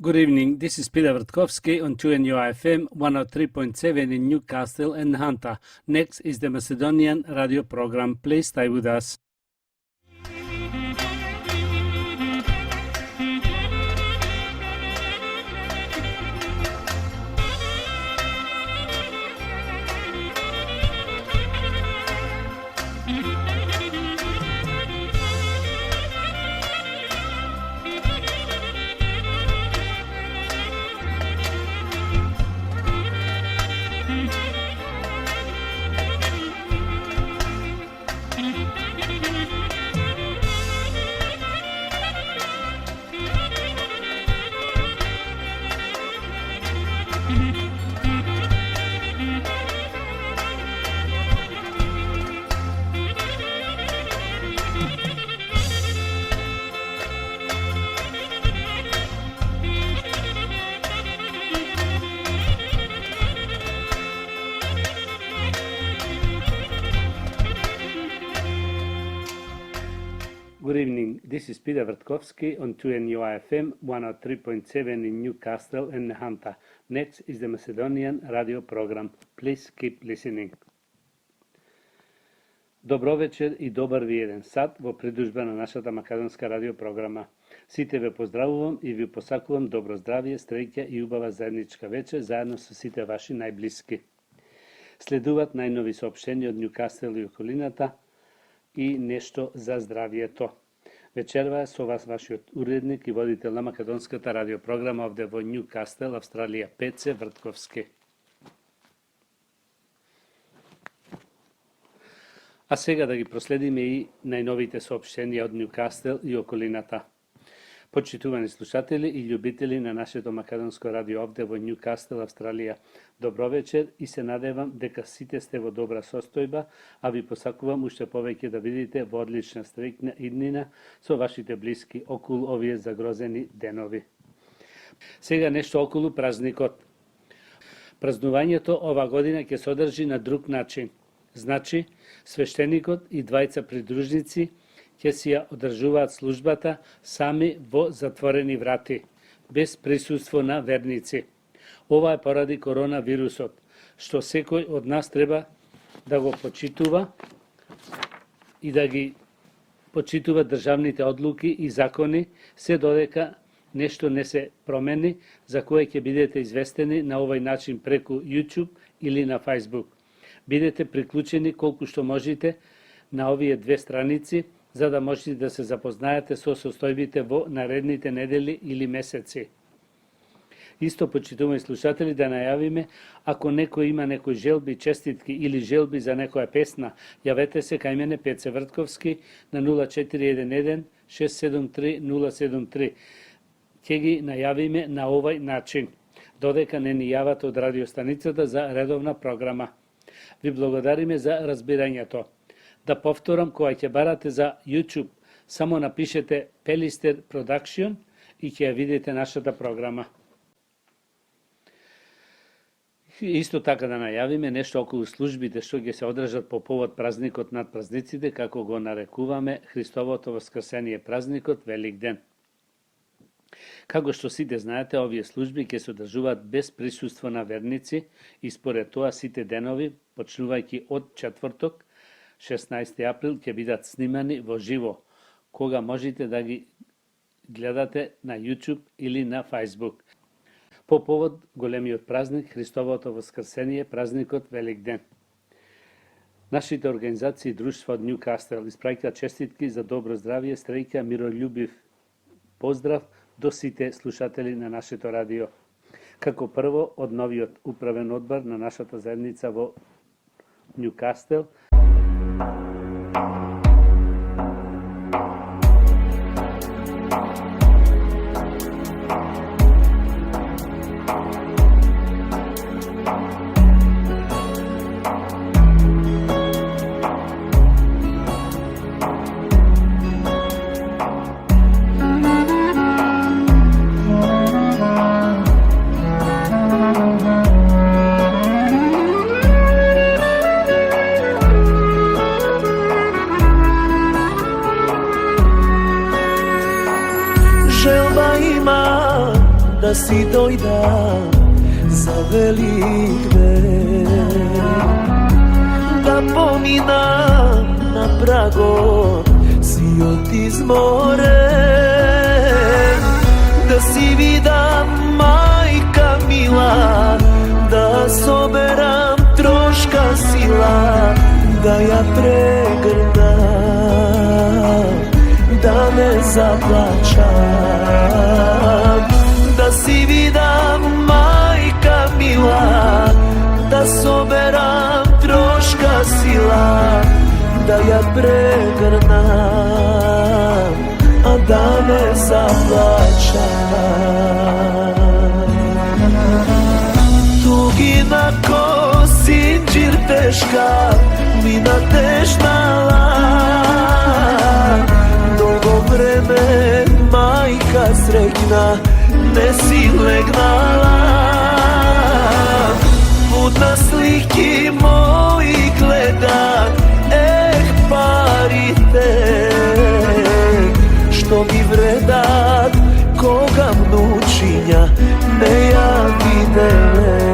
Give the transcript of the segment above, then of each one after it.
Good evening. This is Peter Vertkovsky on 2NUIFM 103.7 in Newcastle and Hunter. Next is the Macedonian radio program. Please stay with us. Good evening. This is Peter Vertkovsky on 2NUIFM 103.7 in Newcastle and Hunter. Next is the Macedonian radio program. Please keep listening. Добро вечер и добар ви еден сат во придужба на нашата македонска радио програма. Сите ве поздравувам и ви посакувам добро здравје, среќа и убава заедничка вечер заедно со сите ваши најблиски. Следуваат најнови соопштенија од Ньюкасел и околината и нешто за здравието. Вечерва со вас вашиот уредник и водител на македонската радиопрограма овде во Ньюкасел, Австралија, Пеце Вртковски. А сега да ги проследиме и најновите соопштенија од Ньюкасел и околината. Почитувани слушатели и љубители на нашето македонско радио овде во Ньюкасел, Австралија, добро вечер и се надевам дека сите сте во добра состојба, а ви посакувам уште повеќе да видите во одлична среќна иднина со вашите блиски околу овие загрозени денови. Сега нешто околу празникот. Празнувањето ова година ќе се одржи на друг начин. Значи, свештеникот и двајца придружници ќе си ја одржуваат службата сами во затворени врати, без присуство на верници. Ова е поради коронавирусот, што секој од нас треба да го почитува и да ги почитува државните одлуки и закони, се додека нешто не се промени, за кое ќе бидете известени на овој начин преку YouTube или на Facebook. Бидете приклучени колку што можете на овие две страници, за да можете да се запознаете со состојбите во наредните недели или месеци. Исто, почитувани слушатели, да најавиме, ако некој има некои желби, честитки или желби за некоја песна, јавете се кај мене Пеце Вртковски на 0411 673 073. Ќе ги најавиме на овој начин, додека не ни јават од радиостаницата за редовна програма. Ви благодариме за разбирањето. Да повторам, кога ќе барате за YouTube, само напишете Pelister Production и ќе ја видите нашата програма. Исто така да најавиме нешто околу службите што ќе се одржат по повод празникот над празниците, како го нарекуваме Христовото воскресение празникот Велик ден. Како што сите знаете, овие служби ќе се одржуваат без присуство на верници и според тоа сите денови, почнувајќи од четврток, 16 април, ќе бидат снимани во живо, кога можете да ги гледате на YouTube или на Facebook. По повод големиот празник Христовото воскресение, празникот Велик ден. Нашите организации и друштва од Ньюкасел испраќаат честитки за добро здравје, среќа, мирољубив поздрав до сите слушатели на нашето радио. Како прво од новиот управен одбор на нашата заедница во Ньюкасел, si dojda za velik den. Da pominam na prago si otizmoren, da si vida majka mila, da soberam troška sila, da ja pregrnam, da ne zaplačam. Da si vida majka mila, da soberam troška sila, da ja pregrnam, a da ne zaplačam. Tugina ko sinđir teška, mina tešnala, dugo vreme majka srećna ne si legnala. Put na sliki moji gleda, parite, što mi vredat koga vnučinja ne ja videle.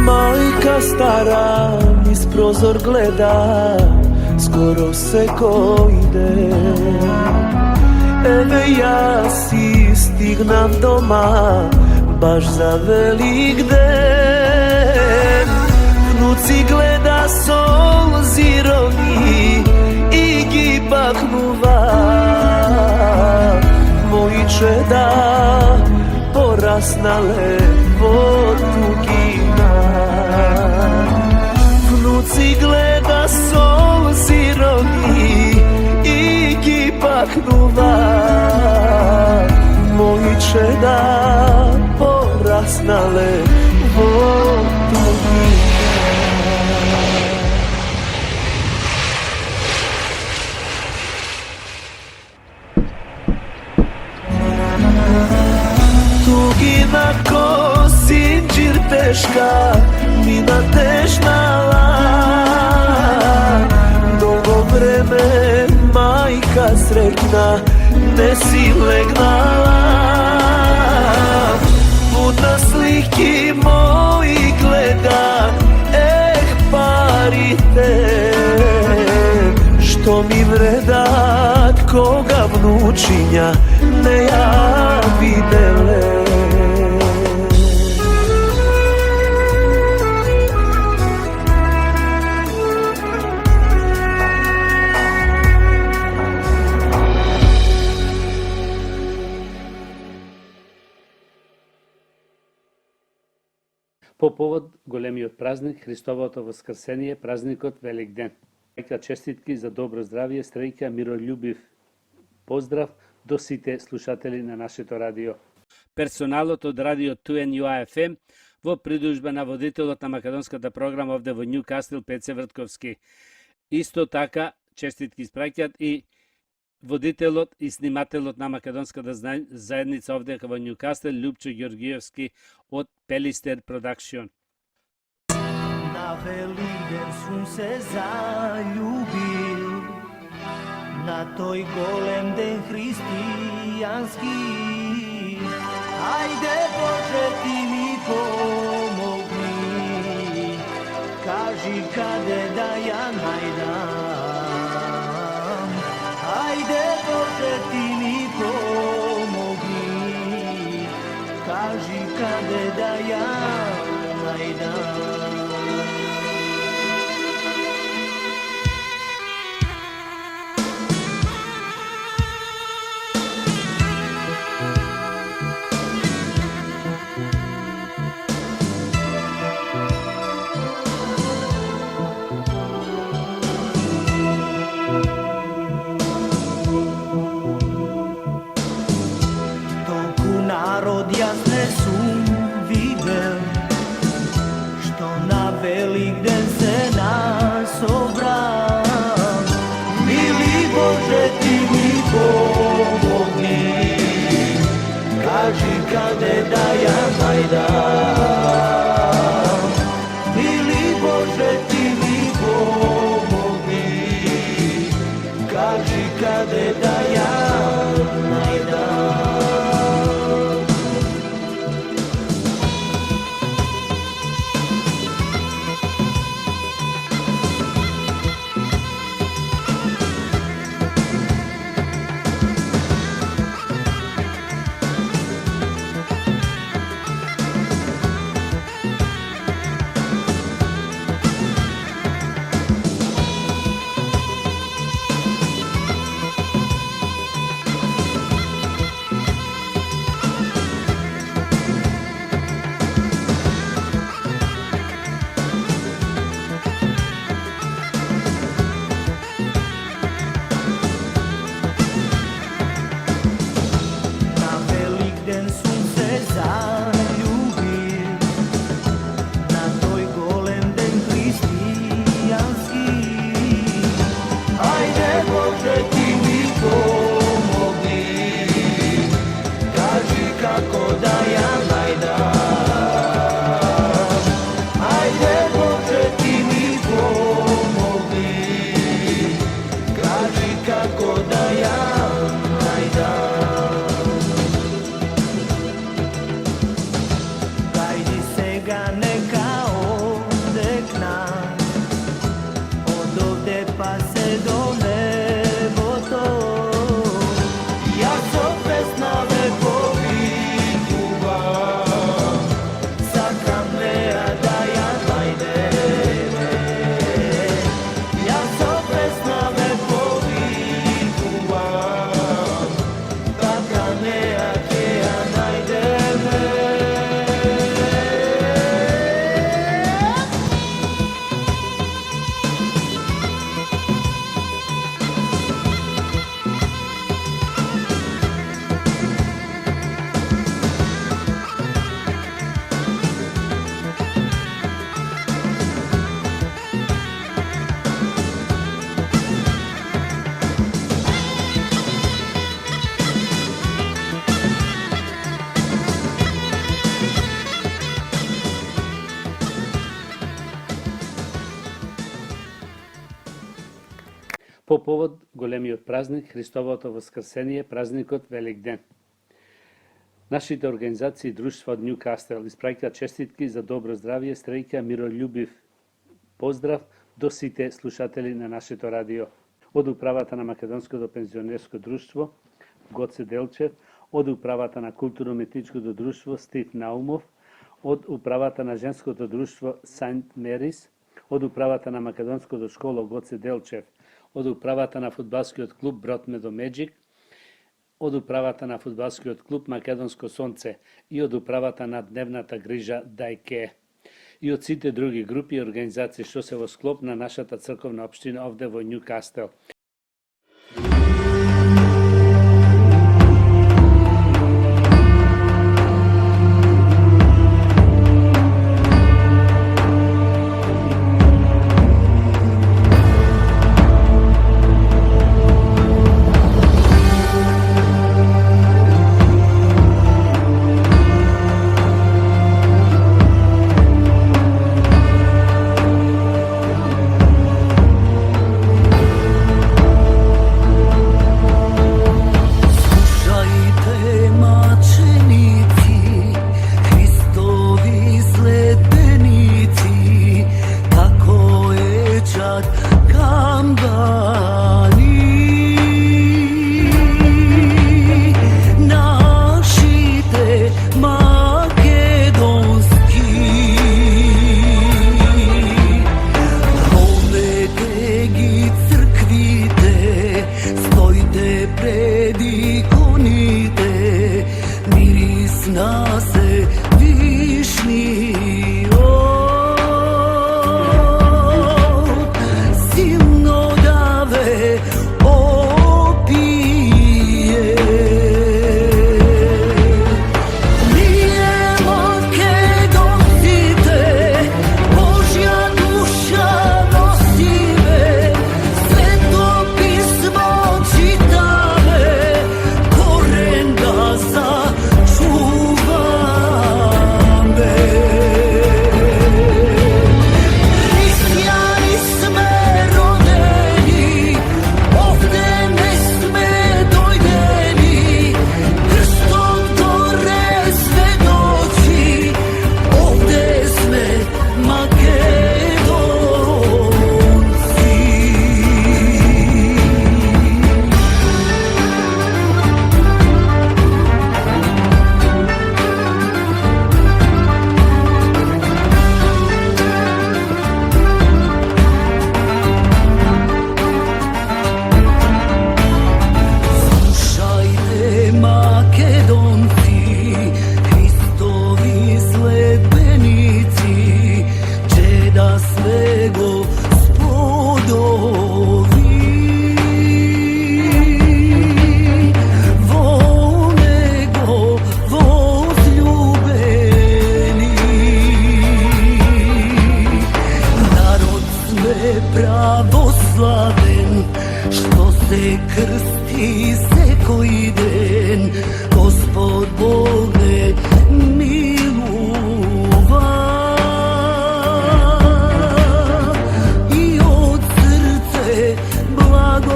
Majka stara iz prozor gleda, skoro se ko ide. Eve ja si stignam doma, baš za velik den. Vnuci gleda sol zirovi i gibahnuva, moji čeda porasnale od tugina. Vnuci gleda sol zirovi i gibahnuva, moji čeda porasnale od tugina. Tugina ko sinđir teška, mina tešnala, dugo vreme majka srećna ne si legnala. Put na sliki moji gleda, parite, što mi vredat koga vnučinja ne ja videle. По повод големиот празник, Христовото воскресение, празникот Велик ден. Честитки за добро здравје, среќа, миролюбив поздрав до сите слушатели на нашето радио. Персоналот од радио 2NUA FM во придружба на водителот на македонската програма овде во Нјукастил, Пеце Вртковски. Исто така, честитки испраќаат и водителот и снимателот на македонската заедница овде во Нјукастил, Љупчо Ѓоргиевски од Пелистер Продакшн. Na velik den sun se zaljubil, na toj golem den hristijanski. Ajde Bože ti mi pomogni, kaži kade da ja najdam. Ajde Bože ti mi pomogni, kaži kade da ja najdam. Narod jasne sum videl, što na velik den se nas obra. Mili Bože ti mi pomogni, kaži kade da ja najdam, ili Bože ti mi pomogi, kaži kade da ja najdam. По повод големиот празник, Христовото воскресение, празникот Велик ден. Нашите организации и друштва од Нјукастел испраќаат честитки за добро здравје, среќа, мирољубив поздрав до сите слушатели на нашето радио. Од управата на Македонското пензионерско друштво Гоце Делчев, од управата на културно-метичкото друштво Стив Наумов, од управата на женското друштво Сајнт Мерис, од управата на Македонското школо Гоце Делчев, од управата на фудбалскиот клуб Брод Медомеџик, од управата на фудбалскиот клуб Македонско Сонце и од управата на дневната грижа Дајке. И од сите други групи и организации што се во склоп на нашата црковна општина овде во Нјукастел. Čuvaj krsti sekoj den, Gospod Bog me miluva i od srce blagoslovuva.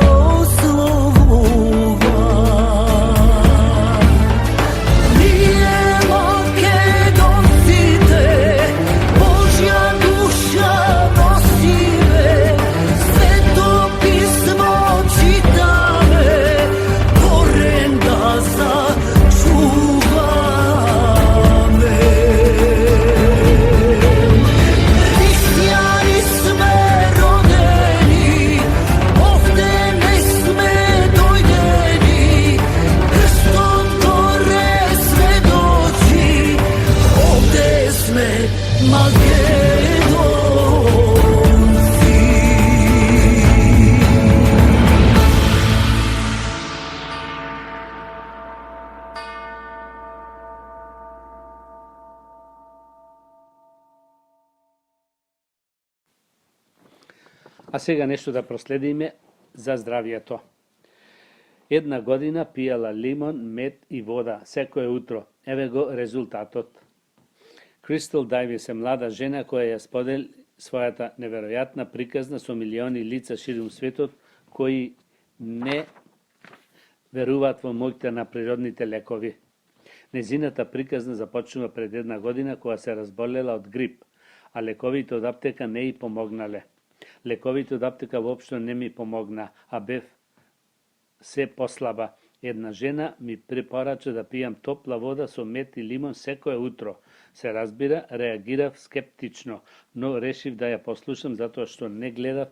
Nije Makedonsite, Božja duša nosi me, Sveto pismo čitame, koren da sačuva me. Hrišćani sme rodeni, ovde ne sme dojdeni, krstom gore svedoči, ovde sme Makedonci. А сега нешто да проследиме за здравието. Една година пиела лимон, мед и вода секое утро. Еве го резултатот. Кристал Давис е млада жена која ја сподели својата неверојатна приказна со милиони лица ширум светот кои не веруваат во моќта на природните лекови. Незината приказна започнува пред една година кога се разболела од грип, а лековите од аптека не и помогнале. Лековите од аптека воопшто не ми помогна, а бев се послаба. Една жена ми препорача да пијам топла вода со мед и лимон секое утро. Се разбира, реагирав скептично, но решив да ја послушам затоа што не гледав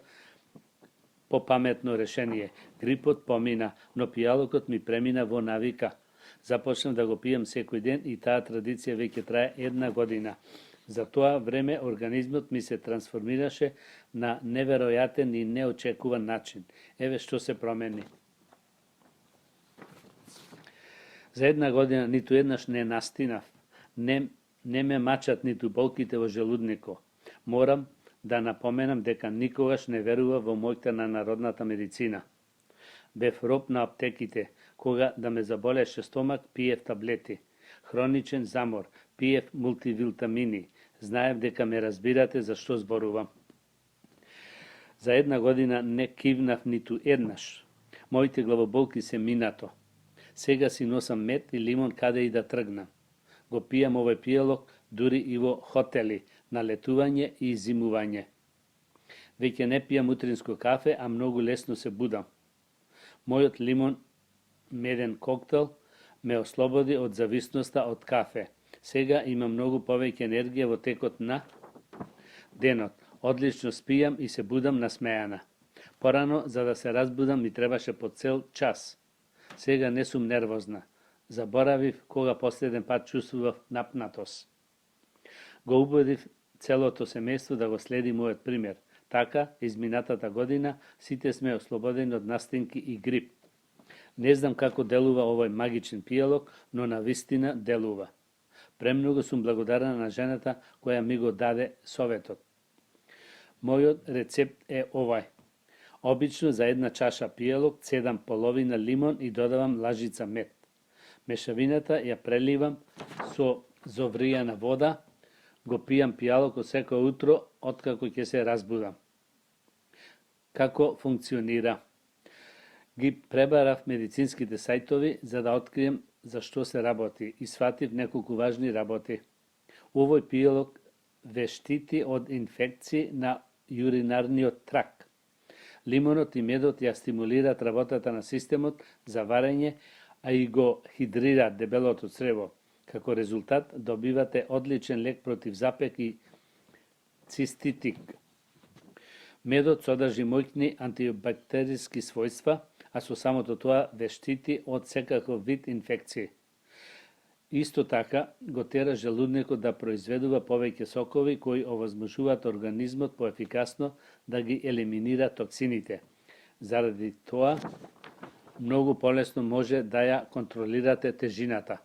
попаметно решение. Грипот помина, но пијалокот ми премина во навика. Започнав да го пијам секој ден и таа традиција веќе трае една година. За тоа време организмот ми се трансформираше на неверојатен и неочекуван начин. Еве што се промени. За една година ниту еднаш не настинав, не ме мачат ниту болките во желудникот. Морам да напоменам дека никогаш не верува во моќта на народната медицина. Бев роб на аптеките, кога да ме заболеше стомак, пиев таблети. Хроничен замор, пиев мултивитамини. Знаев дека ме разбирате за што зборувам. За една година не кивнав ниту еднаш. Моите главоболки се минато. Сега си носам мед и лимон каде и да тргнам. Го пијам овој пијалок дури и во хотели, на летување и зимување. Веќе не пијам утринско кафе, а многу лесно се будам. Мојот лимон меден коктел ме ослободи од зависноста од кафе. Сега имам многу повеќе енергија во текот на денот. Одлично спијам и се будам насмејана. Порано, за да се разбудам, ми требаше по цел час. Сега не сум нервозна. Заборавив кога последен пат чувствував напнатост. Го убедив целото семејство да го следи мојот пример. Така, изминатата година, сите сме ослободени од настинки и грип. Не знам како делува овој магичен пијалок, но навистина делува. Премногу сум благодарна на жената која ми го даде советот. Мојот рецепт е овај. Обично за една чаша пијалок цедам половина лимон и додавам лажица мед. Мешавината ја преливам со зовријана вода, го пијам пијалокот секој утро откако ќе се разбудам. Како функционира? Ги пребарав медицинските сајтови за да открием за што се работи и сватив неколку важни работи. Овој пијалок ве штити од инфекции на јуринарниот трак. Лимонот и медот ја стимулираат работата на системот за варење, а и го хидрираат дебелото црево. Како резултат добивате одличен лек против запек и циститик. Медот содржи моќни антибактериски својства, а со самото тоа ве штити од секаков вид инфекции. Исто така го тера желудникот да произведува повеќе сокови кои овозможуваат организмот поефикасно да ги елиминира токсините. Заради тоа, многу полесно може да ја контролирате тежината.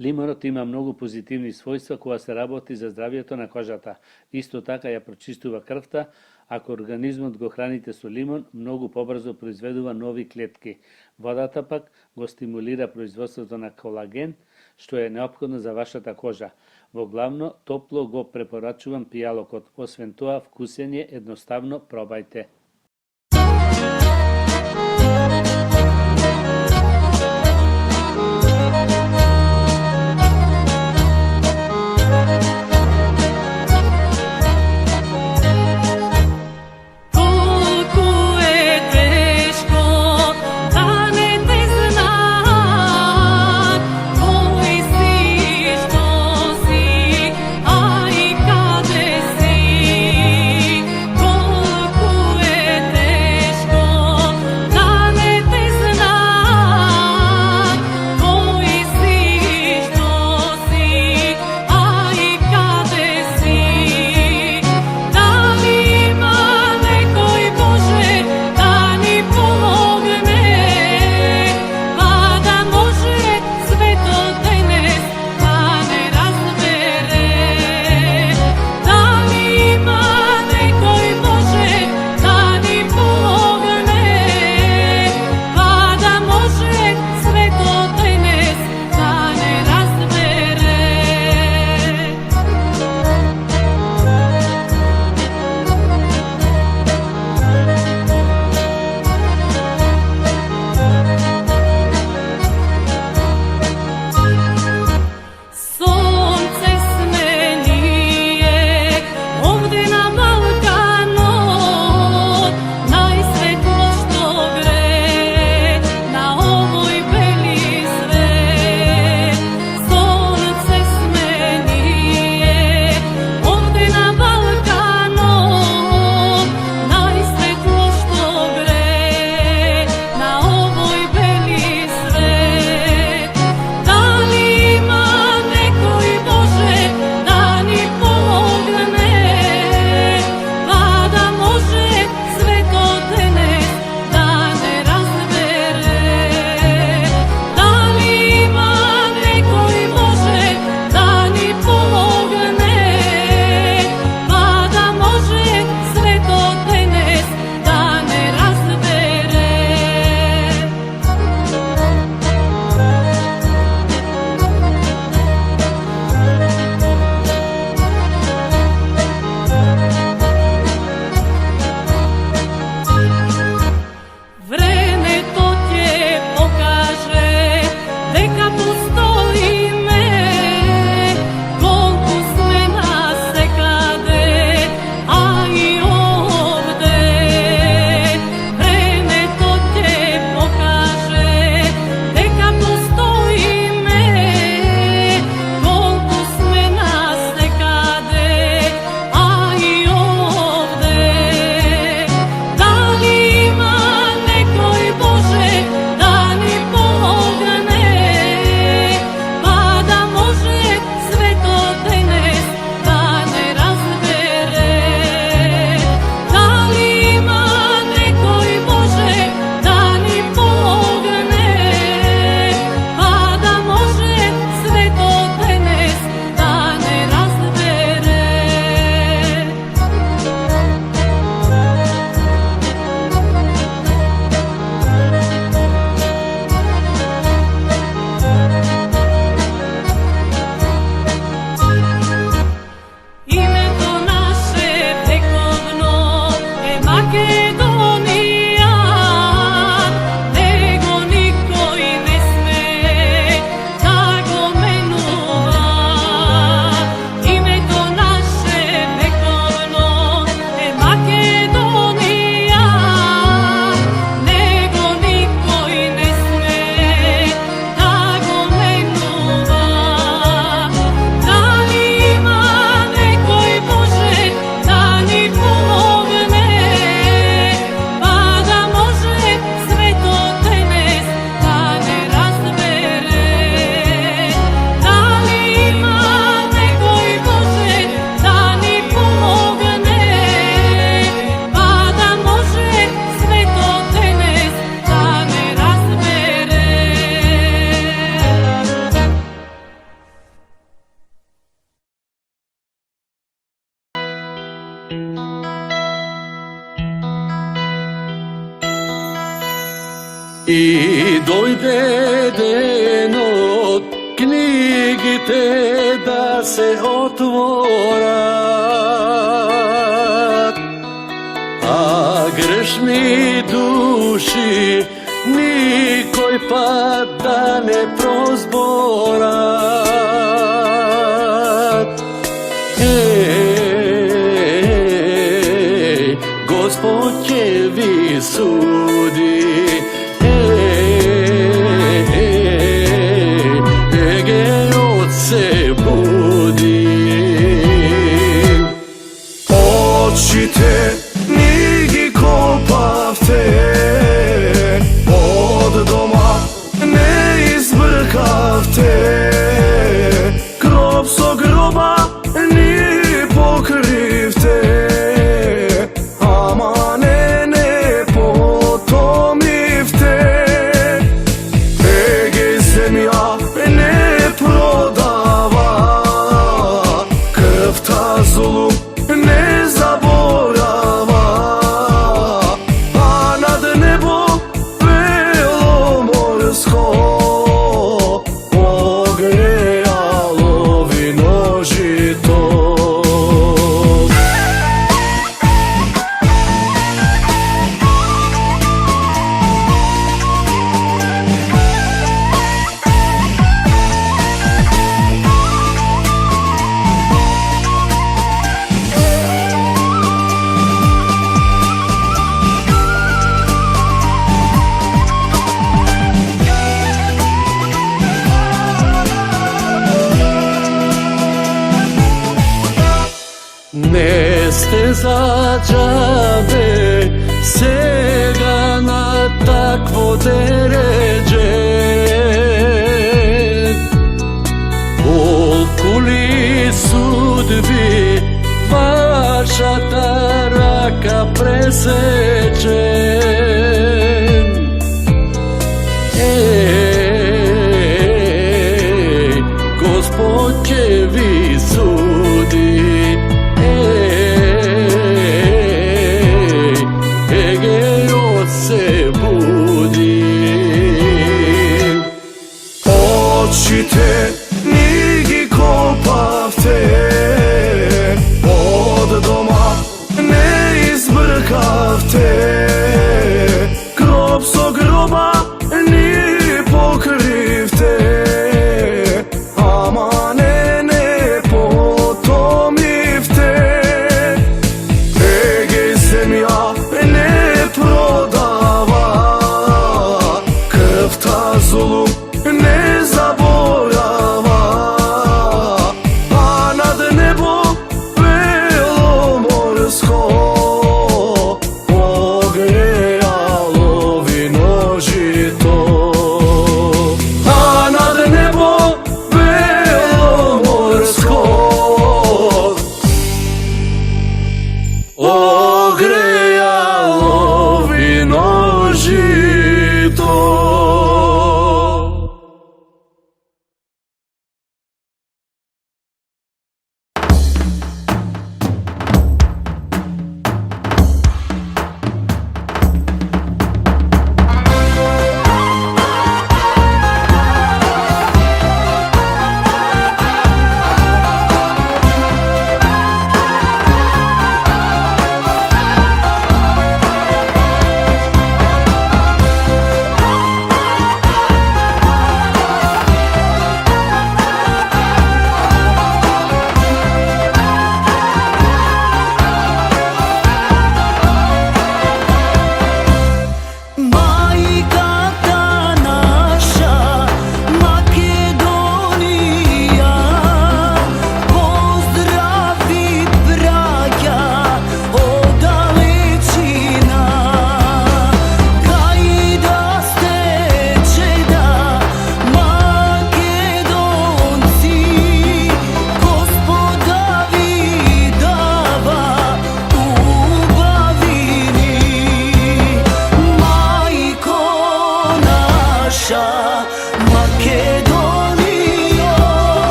Лимонот има многу позитивни својства кога се работи за здравието на кожата. Исто така ја прочистува крвта, Ако организмот го храните со лимон, многу побрзо произведува нови клетки. Водата пак го стимулира производството на колаген, што е неопходно за вашата кожа. Во главно, топло го препорачувам пијалокот. Освен тоа, вкусен е, едноставно пробајте. Колку е тешко да не те знам, кој си, што си, а и каде си. Колку е i dojde den od knjigite da se otvora, a grešni duši nikoj pa da ne prozbora. Gospod će vi sudi, ege od se budi. Očite knjigi kopavte, od doma ne izbrkavte, grob so groba ni pokrivte, ama ne potomivte, ege zemlja ne prodava, krv ta zulum ne zaborava, a nad nebo belomorsko ogrejalo vino žito. Ne ste za džabe sega na takvo deređe, koliko li sudbi vaša ta raka preseče. Gospod će vi sudi, ege od se budi.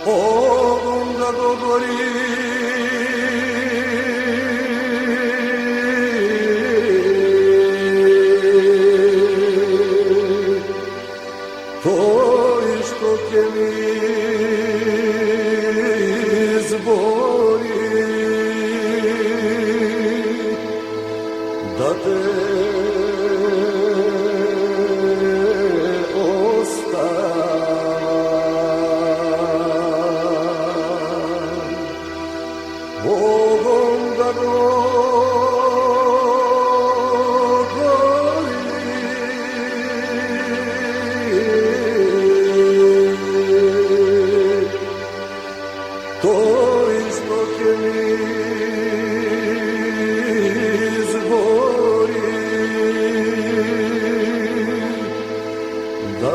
ovom da govori. To je što ke mi zbori, da te Bogom da govori, to isto ke mi zbori, da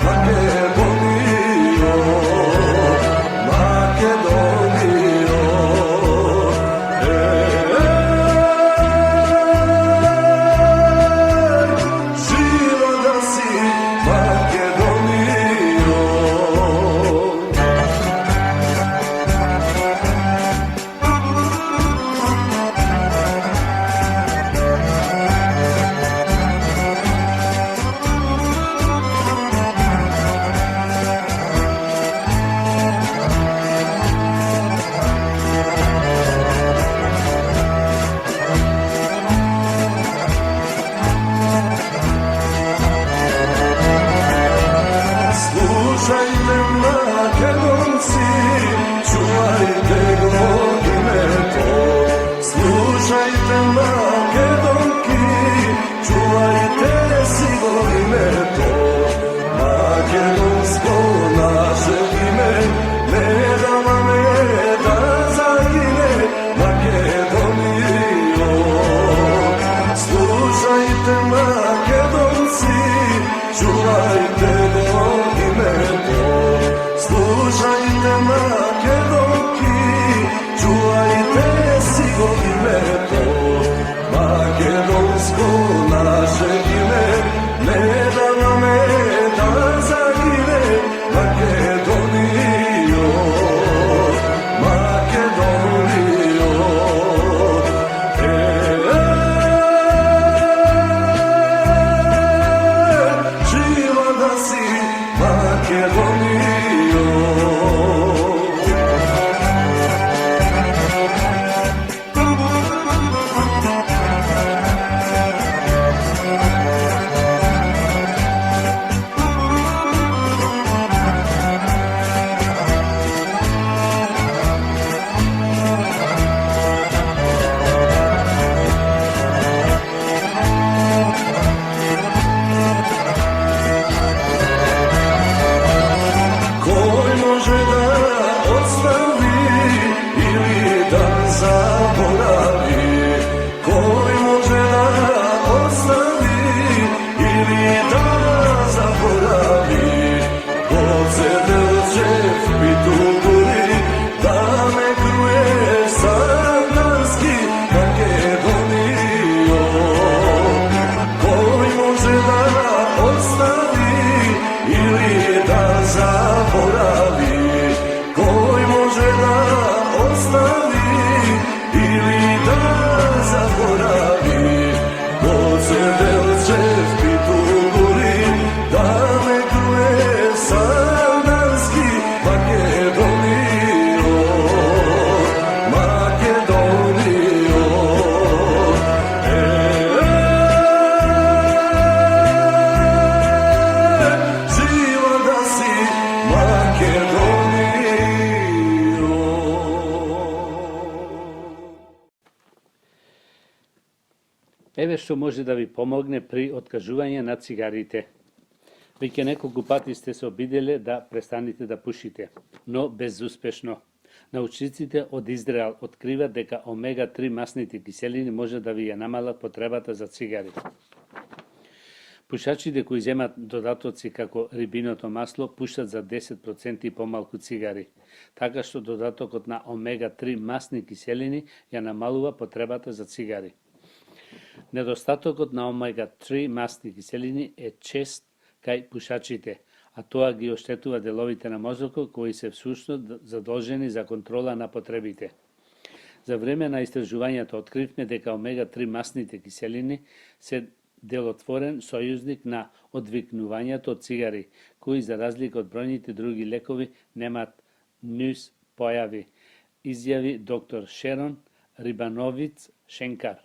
Makedonija. Еве што може да ви помогне при откажување на цигарите. Веќе неколку пати сте се обиделе да престанете да пушите, но безуспешно. Научниците од Израел откриват дека омега-3 масните киселини може да ви ја намалат потребата за цигари. Пушачите кои земат додатоци како рибиното масло пушат за 10% помалку цигари, така што додатокот на омега-3 масни киселини ја намалува потребата за цигари. Недостатокот на омега-3 масни киселини е чест кај пушачите, а тоа ги оштетува деловите на мозокот кои се всушност задолжени за контрола на потребите. За време на истражувањето откривме дека омега-3 масните киселини се делотворен сојузник на одвикнувањето од цигари, кои за разлика од бројните други лекови немаат нус појави, изјави доктор Шерон Рибановиц Шенкар.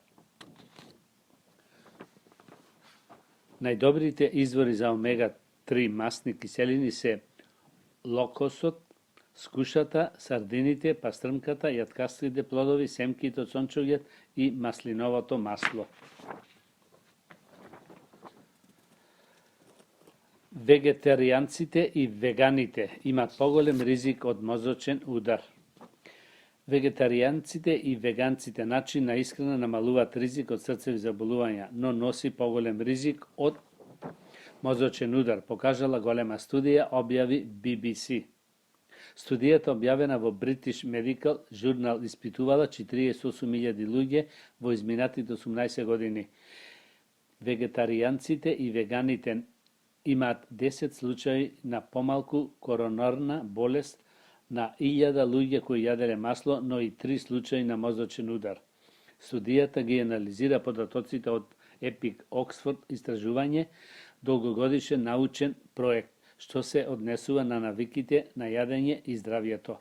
Најдобрите извори за омега-3 масни киселини се локосот, скушата, сардините, пастрмката, јаткастите плодови, семките од сончуѓет и маслиновото масло. Вегетаријанците и веганите имаат поголем ризик од мозочен удар. Вегетаријанците и веганците начин на исхрана намалуваат ризик од срцеви заболувања, но носи поголем ризик од мозочен удар, покажала голема студија, објави BBC. Студијата објавена во British Medical Journal испитувала 48.000 луѓе во изминатите 18 години. Вегетаријанците и веганите имаат 10 случаи на помалку коронарна болест на 1000 луѓе кои јаделе масло, но и 3 случаи на мозочен удар. Студијата ги анализира податоците од Epic Oxford истражување, долгогодишен научен проект, што се однесува на навиките на јадење и здравјето.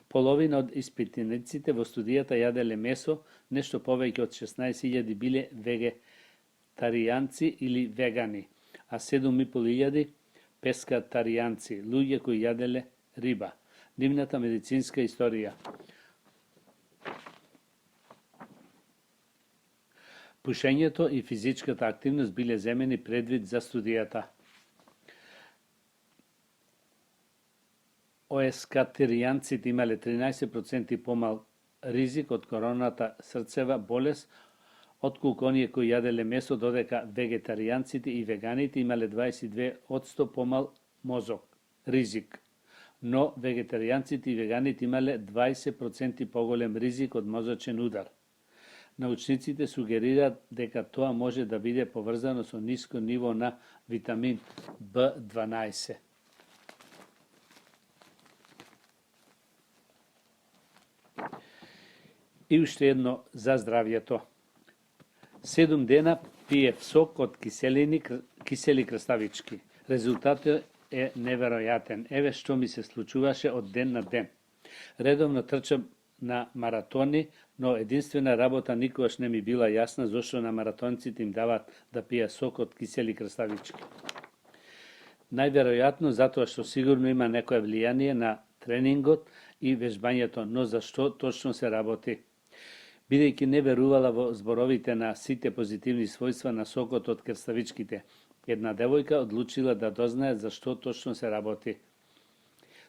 Половина од испитениците во студијата јаделе месо, нешто повеќе од 16.000 биле вегетаријанци или вегани, а 7.500 пескатаријанци, луѓе кои јаделе риба. Нивната медицинска историја. Пушењето и физичката активност биле земени предвид за студијата. ОСК-таријанците имале 13% помал ризик од короната срцева болест, отколку оние кои јаделе месо, додека вегетаријанците и веганите имале 22% помал мозок ризик. Но вегетаријанците и веганите имале 20% поголем ризик од мозочен удар. Научниците сугерираат дека тоа може да биде поврзано со ниско ниво на витамин B12. И уште едно за здравјето. 7 дена пиев сок од кисели краставички. Резултатот е неверојатен. Еве што ми се случуваше од ден на ден. Редовно трчам на маратони, но единствена работа никогаш не ми била јасна зошто на маратонците им даваат да пијат сок од кисели краставички. Најверојатно затоа што сигурно има некое влијание на тренингот и вежбањето, но зашто точно се работи? Бидејќи не верувала во зборовите на сите позитивни својства на сокот од краставичките, една девојка одлучила да дознае зашто точно се работи.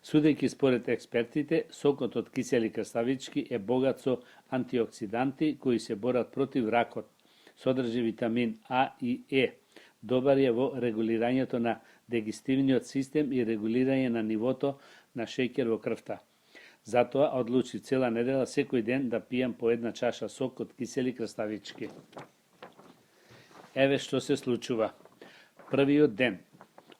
Судејќи според експертите, сокот од кисели краставички е богат со антиоксиданти кои се борат против ракот, содржи витамин А и Е, добар е во регулирањето на дигестивниот систем и регулирање на нивото на шеќер во крвта. Затоа одлучи цела недела секој ден да пијам по една чаша сок од кисели краставички. Еве што се случува. Првиот ден.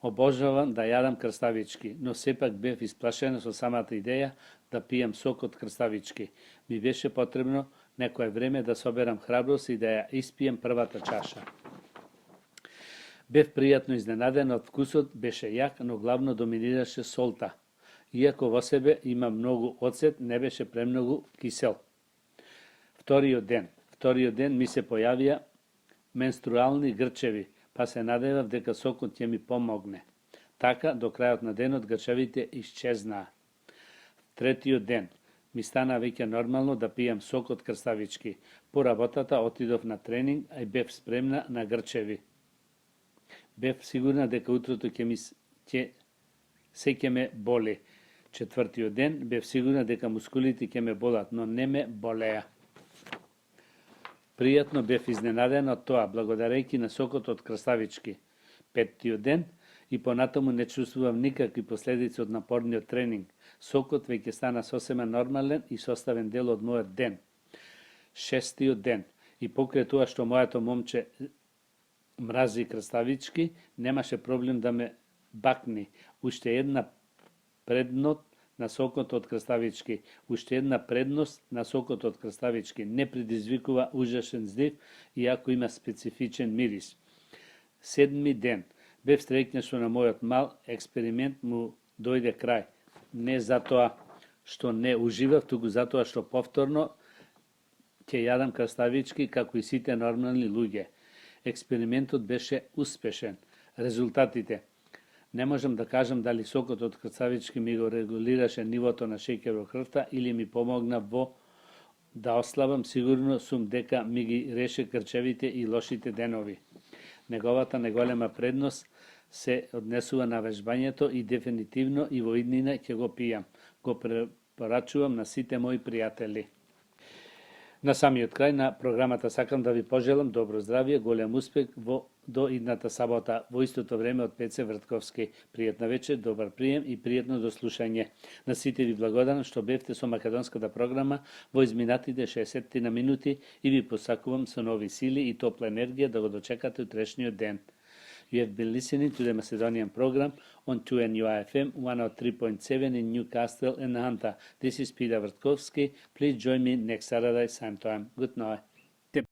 Обожавам да јадам краставички, но сепак бев исплашена со самата идеја да пијам сок од краставички. Ми беше потребно некое време да соберам храброст и да ја испијам првата чаша. Бев пријатно изненаден од вкусот, беше јак, но главно доминираше солта. Иако во себе има многу оцет, не беше премногу кисел. Вториот ден ми се појавија менструални грчеви, па се надевав дека сокот ќе ми помогне. Така, до крајот на денот грчевите исчезнаа. Третиот ден Ми стана веќе нормално да пијам сок од крставички. По работата отидов на тренинг, а и бев спремна на грчеви. Бев сигурна дека утрото ќе ме боли. Четвртиот ден бев сигурна дека мускулите ќе ме болат, но не ме болеа. Пријатно бев изненадена од тоа, благодарејќи на сокот од краставички. Петтиот ден и понатаму не чувствувам никакви последици од напорниот тренинг. Сокот веќе стана сосема нормален и составен дел од мојот ден. Шестиот ден и покрај тоа што моето момче мрази краставички, немаше проблем да ме бакни. Уште една предност на сокот од краставички. Уште една предност на сокот од краставички. Не предизвикува ужасен здив, иако има специфичен мирис. Седми ден. Бев среќна што на мојот мал експеримент му дојде крај. Не затоа што не уживав, туку затоа што повторно ќе јадам краставички како и сите нормални луѓе. Експериментот беше успешен. Резултатите. Не можам да кажам дали сокот од краставички ми го регулираше нивото на шеќер во крвта или ми помогна во да ослабам. Сигурно сум дека ми ги реше крчевите и лошите денови. Неговата неголема предност се однесува на вежбањето и дефинитивно и во иднина ќе го пијам. Го препорачувам на сите мои пријатели. На самиот крај на програмата сакам да ви пожелам добро здравје, голем успех до идната сабота, во истото време од Пеце Вртковски. Пријатна вечер, добар прием и пријатно дослушање. На сите ви благодарам што бевте со македонската програма во изминатите 60 на минути и ви посакувам со нови сили и топла енергија да го дочекате утрешниот ден. You have been listening to the Macedonian program on 2NUI FM 103.7 in Newcastle and Hanta. This is Peter Vrtkovski. Please join me next Saturday, same time. Good night.